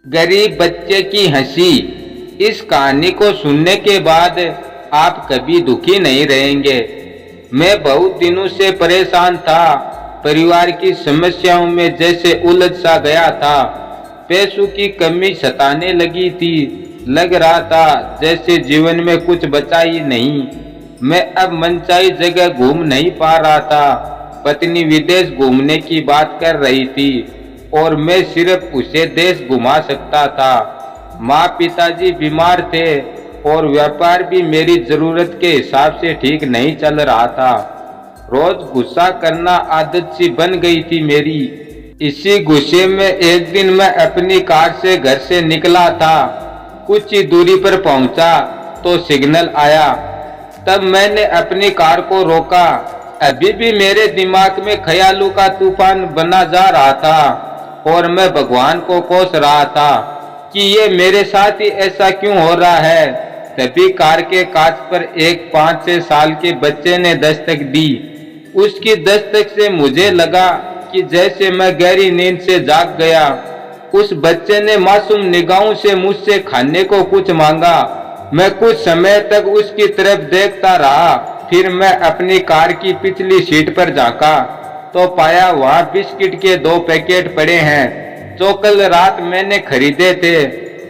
गरीब बच्चे की हंसी। इस कहानी को सुनने के बाद आप कभी दुखी नहीं रहेंगे। मैं बहुत दिनों से परेशान था। परिवार की समस्याओं में जैसे उलझ सा गया था। पैसों की कमी सताने लगी थी। लग रहा था जैसे जीवन में कुछ बचा ही नहीं। मैं अब मनचाही जगह घूम नहीं पा रहा था। पत्नी विदेश घूमने की बात कर रही थी और मैं सिर्फ उसे देश घुमा सकता था। माँ पिताजी बीमार थे और व्यापार भी मेरी जरूरत के हिसाब से ठीक नहीं चल रहा था। रोज गुस्सा करना आदत सी बन गई थी मेरी। इसी गुस्से में एक दिन मैं अपनी कार से घर से निकला था। कुछ ही दूरी पर पहुंचा तो सिग्नल आया। तब मैंने अपनी कार को रोका। अभी भी मेरे दिमाग में ख्यालों का तूफान बना जा रहा था और मैं भगवान को कोस रहा था कि ये मेरे साथ ही ऐसा क्यों हो रहा है। तभी कार के कांच पर एक 5-6 साल के बच्चे ने दस्तक दी। उसकी दस्तक से मुझे लगा कि जैसे मैं गहरी नींद से जाग गया। उस बच्चे ने मासूम निगाहों से मुझसे खाने को कुछ मांगा। मैं कुछ समय तक उसकी तरफ देखता रहा। फिर मैं अपनी कार की पिछली सीट पर झांका तो पाया वहां बिस्किट के 2 पैकेट पड़े हैं जो कल रात मैंने खरीदे थे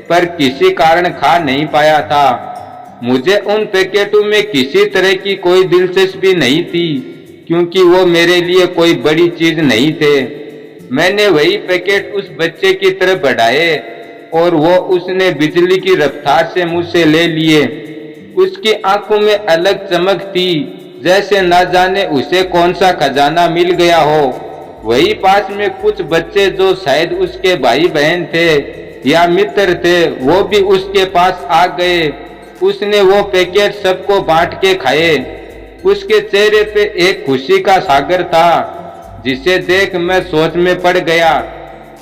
पर किसी कारण खा नहीं पाया था। मुझे उन पैकेटों में किसी तरह की कोई दिलचस्पी नहीं थी क्योंकि वो मेरे लिए कोई बड़ी चीज नहीं थे। मैंने वही पैकेट उस बच्चे की तरफ बढ़ाए और वो उसने बिजली की रफ्तार से मुझसे ले लिए। उसकी आंखों में अलग चमक थी जैसे न जाने उसे कौन सा खजाना मिल गया हो। वही पास में कुछ बच्चे जो शायद उसके भाई बहन थे या मित्र थे वो भी उसके पास आ गए। उसने वो पैकेट सबको बांट के खाए। उसके चेहरे पे एक खुशी का सागर था जिसे देख मैं सोच में पड़ गया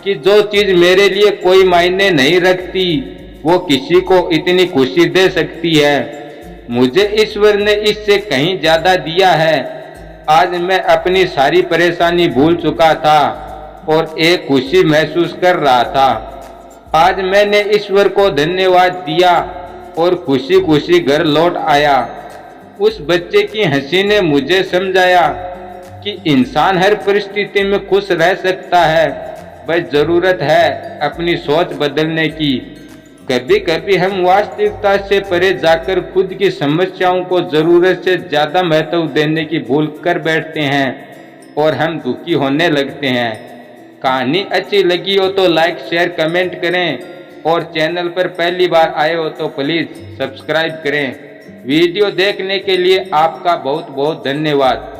कि जो चीज मेरे लिए कोई मायने नहीं रखती वो किसी को इतनी खुशी दे सकती है। मुझे ईश्वर ने इससे कहीं ज्यादा दिया है। आज मैं अपनी सारी परेशानी भूल चुका था और एक खुशी महसूस कर रहा था। आज मैंने ईश्वर को धन्यवाद दिया और खुशी खुशी घर लौट आया। उस बच्चे की हंसी ने मुझे समझाया कि इंसान हर परिस्थिति में खुश रह सकता है, बस जरूरत है अपनी सोच बदलने की। कभी कभी हम वास्तविकता से परे जाकर खुद की समस्याओं को जरूरत से ज्यादा महत्व देने की भूल कर बैठते हैं और हम दुखी होने लगते हैं। कहानी अच्छी लगी हो तो लाइक शेयर कमेंट करें और चैनल पर पहली बार आए हो तो प्लीज़ सब्सक्राइब करें। वीडियो देखने के लिए आपका बहुत बहुत धन्यवाद।